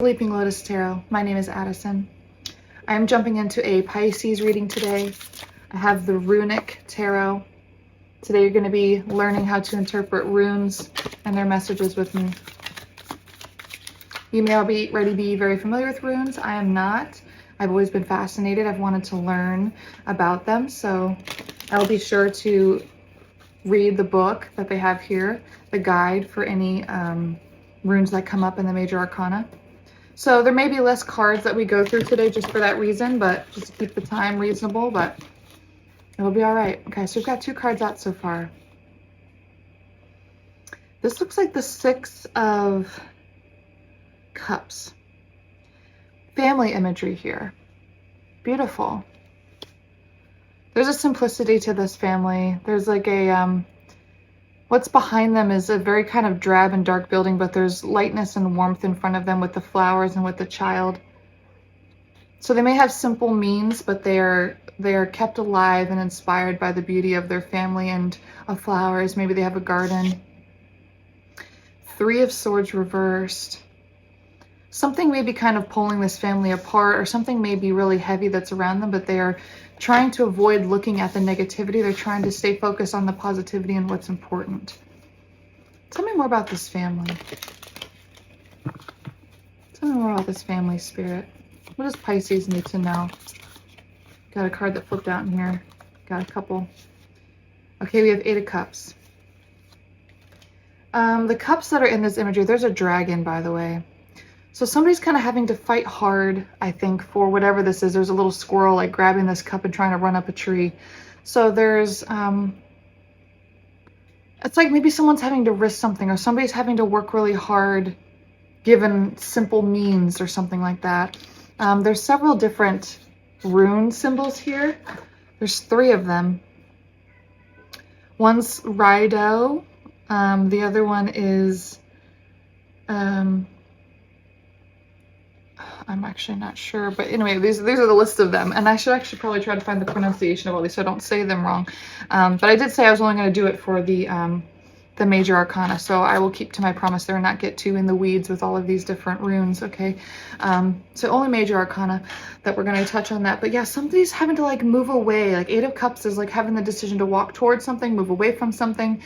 Leaping Lotus Tarot. My name is Addison. I am jumping into a Pisces reading today. I have the Runic Tarot. Today you're going to be learning how to interpret runes and their messages with me. You may already be very familiar with runes. I am not. I've always been fascinated. I've wanted to learn about them, so I'll be sure to read the book that they have here, the guide for any runes that come up in the major arcana. So there may be less cards that we go through today just for that reason, but just to keep the time reasonable, but it'll be all right. Okay, so we've got 2 cards out so far. This looks like the 6 of Cups. Family imagery here. Beautiful. There's a simplicity to this family. There's like a, what's behind them is a very kind of drab and dark building, but there's lightness and warmth in front of them with the flowers and with the child. So they may have simple means, but they are kept alive and inspired by the beauty of their family and of flowers. Maybe they have a garden. 3 of Swords reversed. Something may be kind of pulling this family apart, or something may be really heavy that's around them, but they are trying to avoid looking at the negativity. They're trying to stay focused on the positivity and what's important. Tell me more about this family. Tell me more about this family, Spirit. What does Pisces need to know? Got a card that flipped out in here. Got a couple. Okay, we have 8 of Cups. The cups that are in this imagery, there's a dragon, by the way. So somebody's kind of having to fight hard, I think, for whatever this is. There's a little squirrel like grabbing this cup and trying to run up a tree. So there's, it's like maybe someone's having to risk something, or somebody's having to work really hard given simple means or something like that. There's several different rune symbols here. There's 3 of them. One's Rido. The other one is, I'm actually not sure, but anyway, these are the list of them, and I should actually probably try to find the pronunciation of all these so I don't say them wrong. But I did say I was only going to do it for the major arcana, so I will keep to my promise there and not get too in the weeds with all of these different runes. Okay, so only major arcana that we're going to touch on that. But yeah, somebody's having to like move away. Like 8 of Cups is like having the decision to walk towards something, move away from something.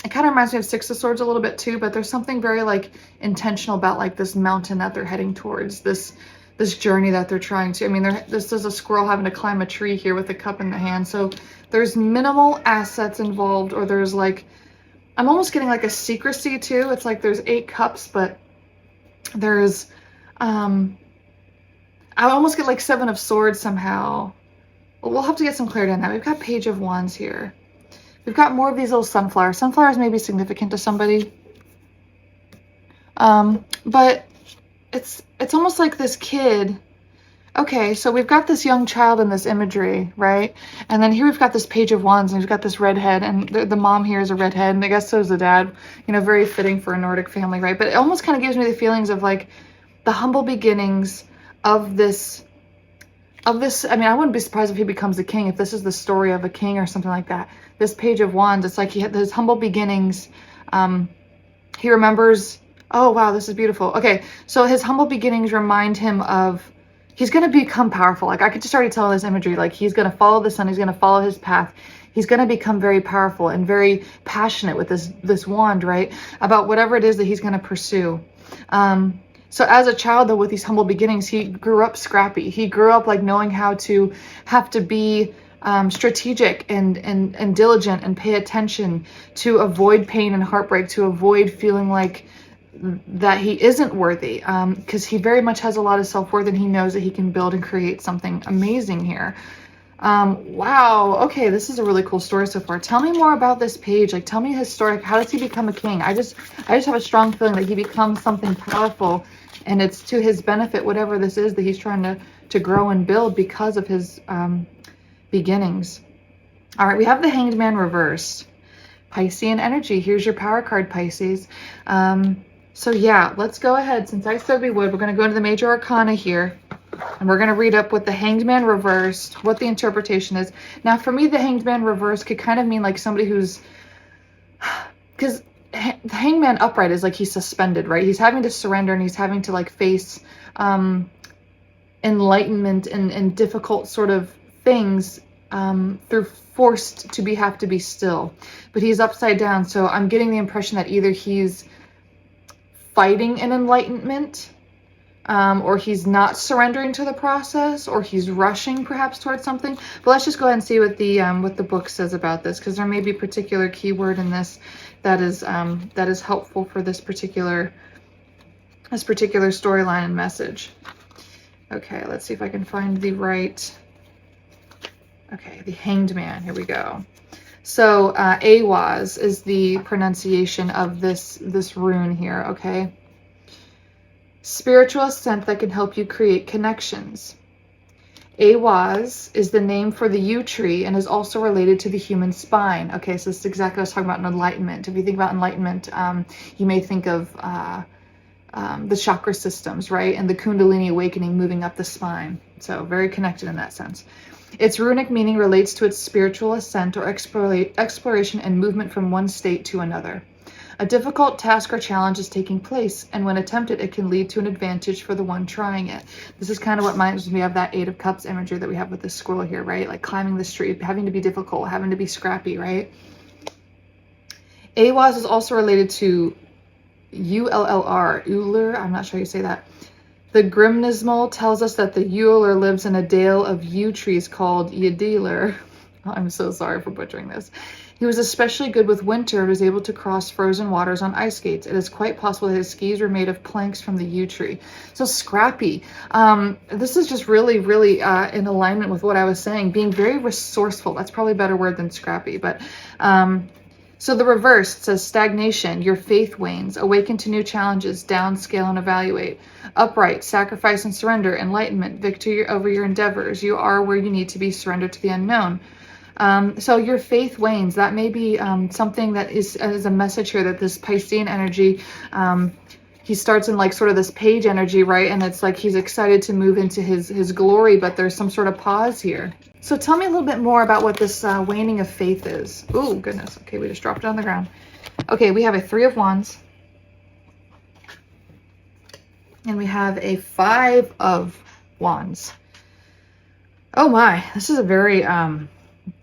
It kind of reminds me of 6 of Swords a little bit too, but there's something very like intentional about like this mountain that they're heading towards, this journey that they're trying to. I mean, this is a squirrel having to climb a tree here with a cup in the hand. So there's minimal assets involved, or there's like, I'm almost getting like a secrecy too. It's like there's 8 cups, but there's, I almost get like 7 of Swords somehow. We'll have to get some clarity on that. We've got Page of Wands here. We've got more of these little sunflowers. Sunflowers may be significant to somebody. But it's almost like this kid. Okay, so we've got this young child in this imagery, right? And then here we've got this Page of Wands, and we've got this redhead, and the mom here is a redhead, and I guess so is the dad. You know, very fitting for a Nordic family, right? But it almost kind of gives me the feelings of like the humble beginnings of this. I mean, I wouldn't be surprised if he becomes a king, if this is the story of a king or something like that. This Page of Wands, it's like he had his humble beginnings. He remembers, oh wow, this is beautiful. Okay, so his humble beginnings remind him of, he's going to become powerful. Like I could just already tell this imagery, like he's going to follow the sun, he's going to follow his path. He's going to become very powerful and very passionate with this wand, right? About whatever it is that he's going to pursue. So as a child, though, with these humble beginnings, he grew up scrappy. He grew up like knowing how to have to be strategic and diligent and pay attention to avoid pain and heartbreak, to avoid feeling like that he isn't worthy, because he very much has a lot of self-worth, and he knows that he can build and create something amazing here. Wow. Okay, this is a really cool story so far. Tell me more about this page. Like, tell me his story. How does he become a king? I just have a strong feeling that he becomes something powerful, and it's to his benefit, whatever this is that he's trying to grow and build because of his beginnings. All right, we have the Hanged Man reversed. Piscean energy. Here's your power card, Pisces. So yeah, let's go ahead. Since I said we would, we're going to go into the major arcana here. And we're going to read up with the Hanged Man reversed, what the interpretation is. Now, for me, the Hanged Man reversed could kind of mean like somebody who's... Because the Hangman upright is like he's suspended, right? He's having to surrender, and he's having to like face enlightenment and difficult sort of things through forced to have to be still. But he's upside down, so I'm getting the impression that either he's fighting an enlightenment, or he's not surrendering to the process, or he's rushing perhaps towards something. But let's just go ahead and see what the book says about this, because there may be a particular keyword in this that is helpful for this particular storyline and message. Okay, let's see if I can find the right. Okay, the Hanged Man. Here we go. So Awaz is the pronunciation of this rune here. Okay. Spiritual ascent that can help you create connections. Awaz is the name for the yew tree and is also related to the human spine. Okay, so this is exactly what I was talking about in enlightenment. If you think about enlightenment, you may think of the chakra systems, right? And the Kundalini awakening moving up the spine. So very connected in that sense. Its runic meaning relates to its spiritual ascent or exploration and movement from one state to another. A difficult task or challenge is taking place, and when attempted, it can lead to an advantage for the one trying it. This is kind of what reminds me of that Eight of Cups imagery that we have with this scroll here, right? Like climbing the tree, having to be difficult, having to be scrappy, right? Awaz is also related to Ullr, Ullr, I'm not sure how you say that. The Grimnismal tells us that the Ullr lives in a dale of yew trees called Yediler. I'm so sorry for butchering this. He was especially good with winter and was able to cross frozen waters on ice skates. It is quite possible that his skis were made of planks from the yew tree. So scrappy. This is just really, really in alignment with what I was saying. Being very resourceful. That's probably a better word than scrappy. But so the reverse says stagnation. Your faith wanes. Awaken to new challenges. Downscale and evaluate. Upright. Sacrifice and surrender. Enlightenment. Victory over your endeavors. You are where you need to be. Surrender to the unknown. So your faith wanes. That may be something that is a message here, that this Piscean energy, he starts in like sort of this page energy, right? And it's like he's excited to move into his glory, but there's some sort of pause here. So tell me a little bit more about what this waning of faith is. Oh, goodness. Okay, we just dropped it on the ground. Okay, we have a Three of Wands. And we have a Five of Wands. Oh my, this is a very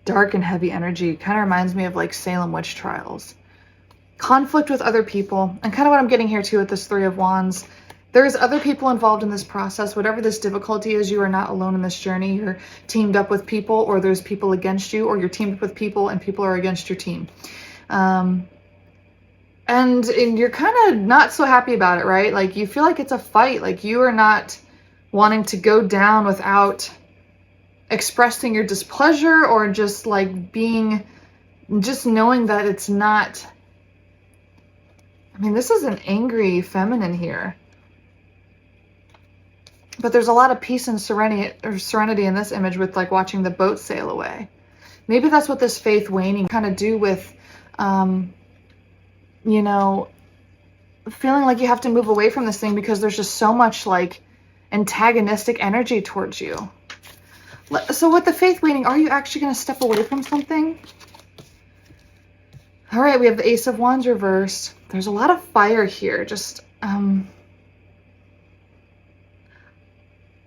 dark and heavy energy. Kind of reminds me of like Salem witch trials. Conflict with other people. And kind of what I'm getting here too with this Three of Wands. There's other people involved in this process. Whatever this difficulty is, you are not alone in this journey. You're teamed up with people, or there's people against you, or you're teamed up with people and people are against your team. And you're kind of not so happy about it, right? Like you feel like it's a fight. Like you are not wanting to go down without expressing your displeasure, or just like just knowing that it's not. I mean, this is an angry feminine here. But there's a lot of peace and serenity in this image with like watching the boat sail away. Maybe that's what this faith waning kind of do with, you know, feeling like you have to move away from this thing because there's just so much like antagonistic energy towards you. So with the faith waning, are you actually going to step away from something? All right, we have the Ace of Wands reversed. There's a lot of fire here. Just,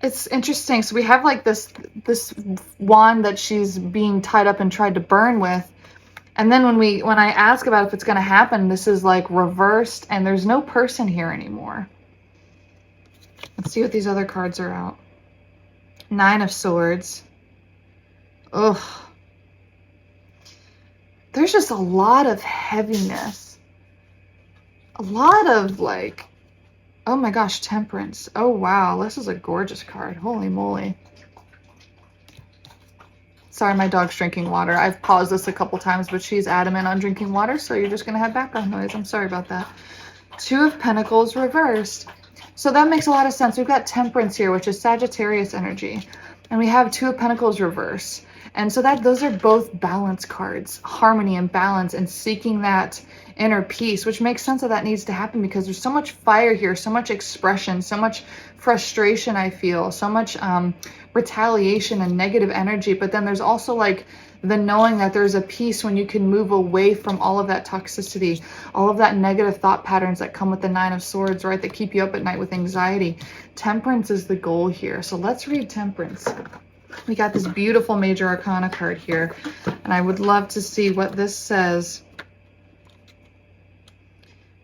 it's interesting. So we have like this wand that she's being tied up and tried to burn with. And then when I ask about if it's going to happen, this is like reversed and there's no person here anymore. Let's see what these other cards are out. Nine of Swords. Ugh. There's just a lot of heaviness. A lot of like, oh my gosh, Temperance. Oh wow, this is a gorgeous card. Holy moly. Sorry, my dog's drinking water. I've paused this a couple times, but she's adamant on drinking water, so you're just going to have background noise. I'm sorry about that. Two of Pentacles reversed. So that makes a lot of sense. We've got Temperance here, which is Sagittarius energy. And we have Two of Pentacles reverse. And so those are both balance cards. Harmony and balance and seeking that inner peace, which makes sense that needs to happen because there's so much fire here, so much expression, so much frustration I feel, so much retaliation and negative energy. But then there's also like the knowing that there's a peace when you can move away from all of that toxicity, all of that negative thought patterns that come with the Nine of Swords, right? That keep you up at night with anxiety. Temperance is the goal here. So let's read Temperance. We got this beautiful Major Arcana card here, and I would love to see what this says.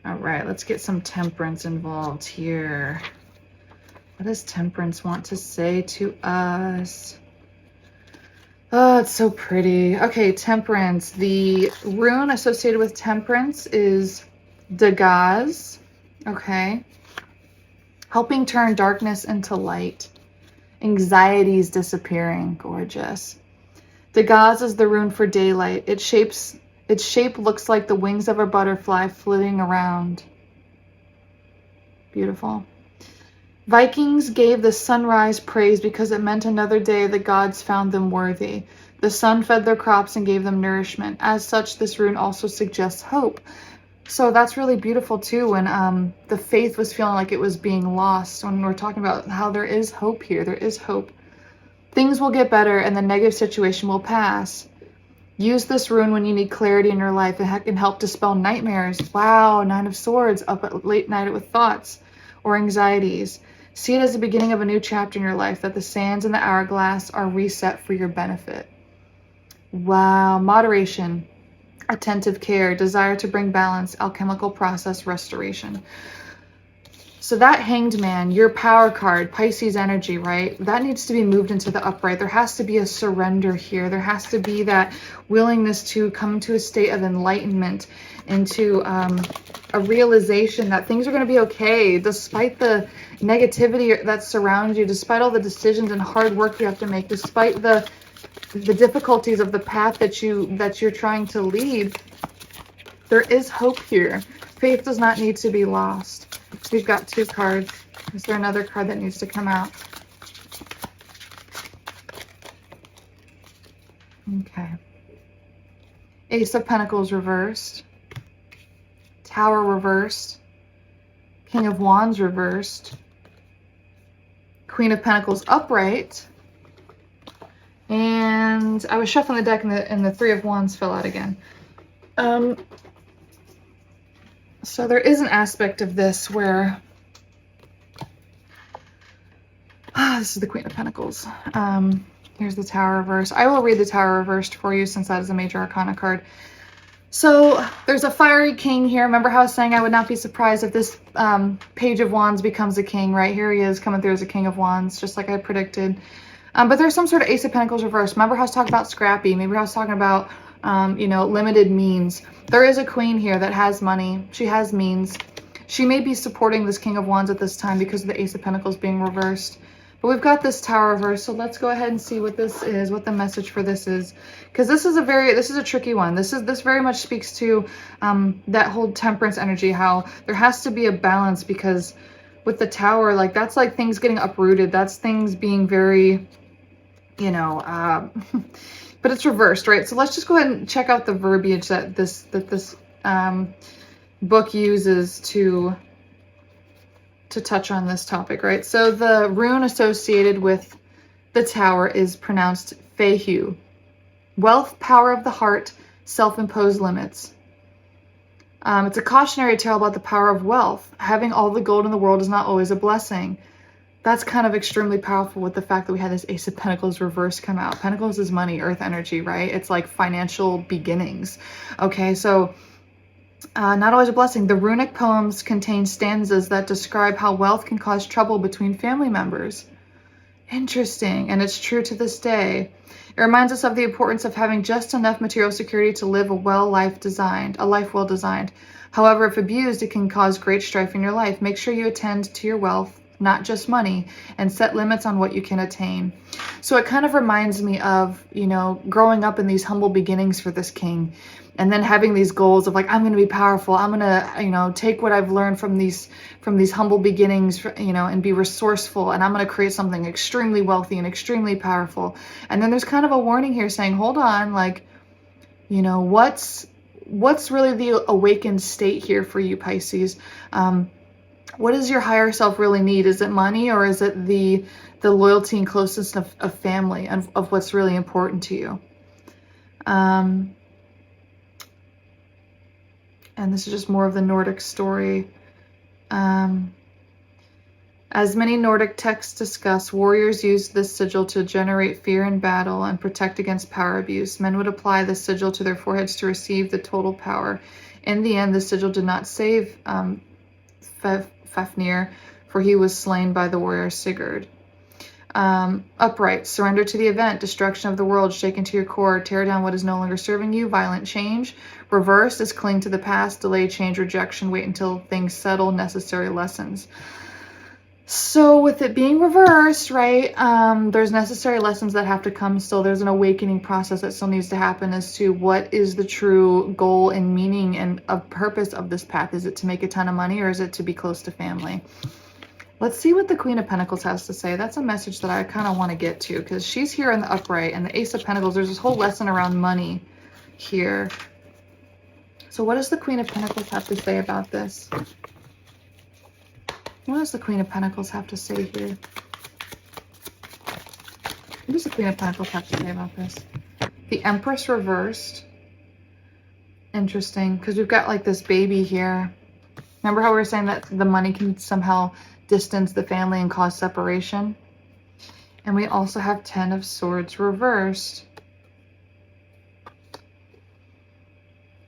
All right, let's get some Temperance involved here. What does Temperance want to say to us? Oh, it's so pretty. Okay, Temperance. The rune associated with Temperance is Dagaz. Okay. Helping turn darkness into light. Anxieties disappearing. Gorgeous. Dagaz is the rune for daylight. Its shape looks like the wings of a butterfly flitting around. Beautiful. Vikings gave the sunrise praise because it meant another day the gods found them worthy. The sun fed their crops and gave them nourishment. As such, this rune also suggests hope. So that's really beautiful too, when the faith was feeling like it was being lost. When we're talking about how there is hope here, there is hope. Things will get better and the negative situation will pass. Use this rune when you need clarity in your life. It can help dispel nightmares. Wow, Nine of Swords, up at late night with thoughts or anxieties. See it as the beginning of a new chapter in your life, that the sands in the hourglass are reset for your benefit. Wow, moderation, attentive care, desire to bring balance, alchemical process, restoration. So that Hanged Man, your power card, Pisces energy, right? That needs to be moved into the upright. There has to be a surrender here. There has to be that willingness to come to a state of enlightenment, into a realization that things are going to be okay, despite the negativity that surrounds you, despite all the decisions and hard work you have to make, despite the difficulties of the path that you're trying to lead. There is hope here. Faith does not need to be lost. We've got two cards. Is there another card that needs to come out? Okay. Ace of Pentacles reversed. Tower reversed. King of Wands reversed. Queen of Pentacles upright. And I was shuffling the deck and the Three of Wands fell out again. So there is an aspect of this where, this is the Queen of Pentacles. Here's the Tower reversed. I will read the Tower reversed for you since that is a Major Arcana card. So there's a fiery king here. Remember how I was saying I would not be surprised if this Page of Wands becomes a king, right? Here he is coming through as a King of Wands, just like I predicted. But there's some sort of Ace of Pentacles reversed. Remember how I was talking about scrappy? Maybe I was talking about, limited means. There is a queen here that has money. She has means. She may be supporting this King of Wands at this time because of the Ace of Pentacles being reversed. But we've got this Tower reversed, so let's go ahead and see what this is, what the message for this is. Because this is a tricky one. This very much speaks to that whole Temperance energy, how there has to be a balance, because with the Tower, like, that's like things getting uprooted. That's things being very, but it's reversed, right? So let's just go ahead and check out the verbiage that this book uses to touch on this topic, right? So the rune associated with the Tower is pronounced Fehu. Wealth, power of the heart, self-imposed limits. It's a cautionary tale about the power of wealth. Having all the gold in the world is not always a blessing. That's kind of extremely powerful with the fact that we had this Ace of Pentacles reverse come out. Pentacles is money, earth energy, right? It's like financial beginnings. Okay, so not always a blessing. The runic poems contain stanzas that describe how wealth can cause trouble between family members. Interesting, and it's true to this day. It reminds us of the importance of having just enough material security to live a life well designed. However, if abused, it can cause great strife in your life. Make sure you attend to your wealth, not just money, and set limits on what you can attain. So it kind of reminds me of, growing up in these humble beginnings for this king, and then having these goals of like, I'm going to be powerful. I'm going to, take what I've learned from these humble beginnings, and be resourceful. And I'm going to create something extremely wealthy and extremely powerful. And then there's kind of a warning here saying, hold on, like, what's really the awakened state here for you, Pisces? What does your higher self really need? Is it money, or is it the loyalty and closeness of family, and of what's really important to you? And this is just more of the Nordic story. As many Nordic texts discuss, warriors used this sigil to generate fear in battle and protect against power abuse. Men would apply this sigil to their foreheads to receive the total power. In the end, the sigil did not save Fafnir, for he was slain by the warrior Sigurd. Upright, surrender to the event, destruction of the world, shaken to your core, tear down what is no longer serving you, violent change. Reversed is cling to the past, delay, change, rejection, wait until things settle, necessary lessons. So with it being reversed, right, there's necessary lessons that have to come still. There's an awakening process that still needs to happen as to what is the true goal and meaning and purpose of this path. Is it to make a ton of money, or is it to be close to family? Let's see what the Queen of Pentacles has to say. That's a message that I kind of want to get to, because she's here in the upright, and the Ace of Pentacles, there's this whole lesson around money here. So what does the Queen of Pentacles have to say about this? What does the Queen of Pentacles have to say here? What does the Queen of Pentacles have to say about this? The Empress reversed. Interesting, because we've got like this baby here. Remember how we were saying that the money can somehow distance the family and cause separation? And we also have 10 of Swords reversed.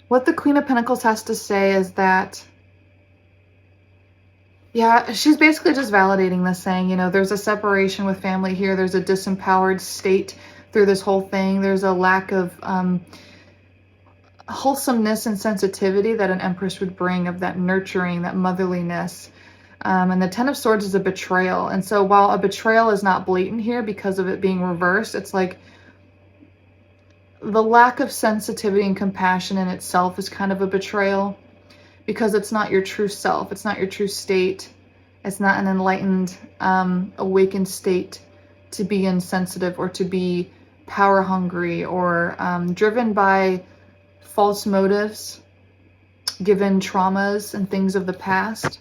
What the Queen of Pentacles has to say is that, yeah, she's basically just validating this, saying, you know, there's a separation with family here. There's a disempowered state through this whole thing. There's a lack of wholesomeness and sensitivity that an Empress would bring, of that nurturing, that motherliness. And the 10 of Swords is a betrayal. And so while a betrayal is not blatant here because of it being reversed, it's like the lack of sensitivity and compassion in itself is kind of a betrayal, because it's not your true self. It's not your true state. It's not an enlightened, awakened state to be insensitive or to be power hungry or driven by false motives, given traumas and things of the past.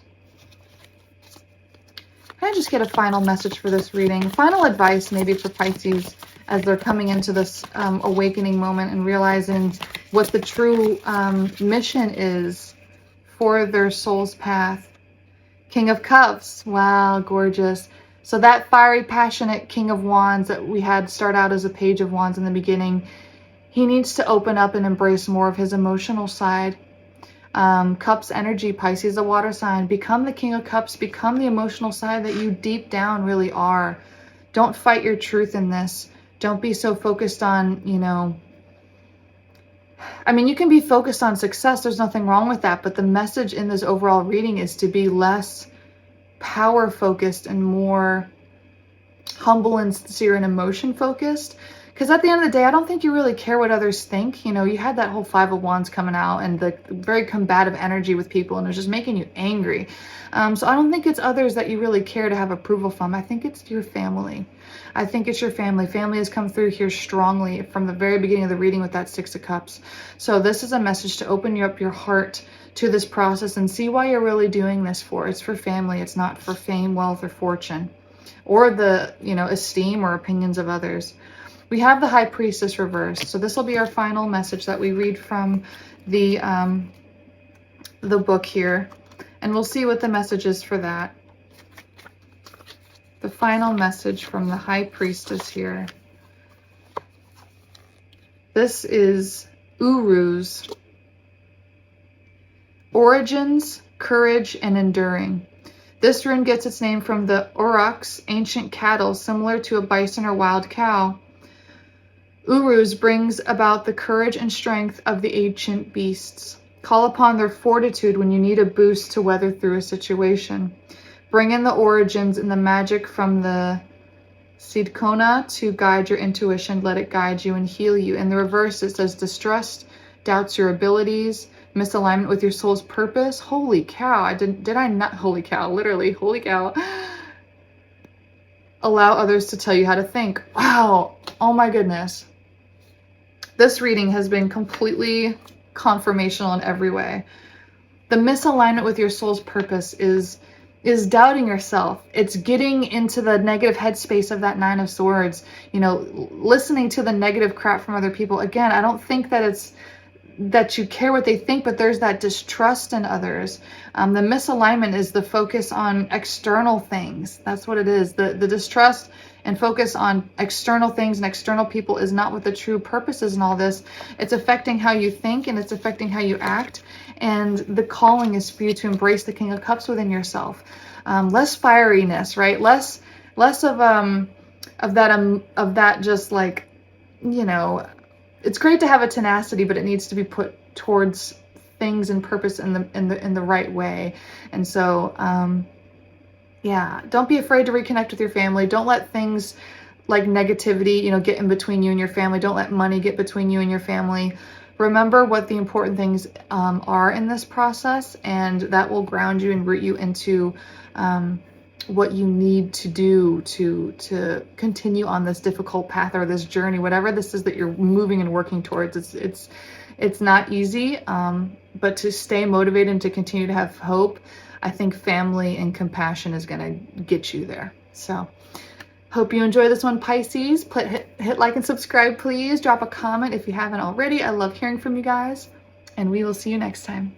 Can I just get a final message for this reading? Final advice maybe for Pisces as they're coming into this awakening moment and realizing what the true mission is for their soul's path. King of Cups. Wow, gorgeous. So that fiery, passionate King of Wands that we had start out as a Page of Wands in the beginning, he needs to open up and embrace more of his emotional side. Cups energy, Pisces, a water sign. Become the King of Cups. Become the emotional side that you deep down really are. Don't fight your truth in this. Don't be so focused on, you know, I mean, you can be focused on success. There's nothing wrong with that. But the message in this overall reading is to be less power focused and more humble and sincere and emotion focused. Because at the end of the day, I don't think you really care what others think. You know, you had that whole 5 of Wands coming out and the very combative energy with people, and it was just making you angry. So I don't think it's others that you really care to have approval from. I think it's your family. I think it's your family. Family has come through here strongly from the very beginning of the reading with that 6 of Cups. So this is a message to open up your heart to this process and see why you're really doing this for. It's for family. It's not for fame, wealth, or fortune, or the, you know, esteem or opinions of others. We have the High Priestess reversed. So this will be our final message that we read from the book here. And we'll see what the message is for that. The final message from the High Priestess here. This is Uru's. Origins, courage, and enduring. This rune gets its name from the aurochs, ancient cattle, similar to a bison or wild cow. Uruz brings about the courage and strength of the ancient beasts. Call upon their fortitude when you need a boost to weather through a situation. Bring in the origins and the magic from the Sidkona to guide your intuition. Let it guide you and heal you. In the reverse, it says distrust, doubts your abilities, misalignment with your soul's purpose. Holy cow. Did I not? Holy cow. Literally, holy cow. Allow others to tell you how to think. Wow. Oh my goodness. This reading has been completely confirmational in every way. The misalignment with your soul's purpose is is doubting yourself. It's getting into the negative headspace of that Nine of Swords, you know, listening to the negative crap from other people. Again, I don't think that it's that you care what they think, but there's that distrust in others. The misalignment is the focus on external things. That's what it is. The distrust and focus on external things and external people is not what the true purpose is in all this. It's affecting how you think, and it's affecting how you act. And the calling is for you to embrace the King of Cups within yourself. Less fieriness, right? Less of that just like, you know, it's great to have a tenacity, but it needs to be put towards things and purpose in the right way. And so, yeah, don't be afraid to reconnect with your family. Don't let things like negativity, you know, get in between you and your family. Don't let money get between you and your family. Remember what the important things are in this process, and that will ground you and root you into what you need to do to continue on this difficult path or this journey, whatever this is that you're moving and working towards. It's not easy, but to stay motivated and to continue to have hope, I think family and compassion is going to get you there. So hope you enjoy this one, Pisces. Hit like and subscribe, please. Drop a comment if you haven't already. I love hearing from you guys, and we will see you next time.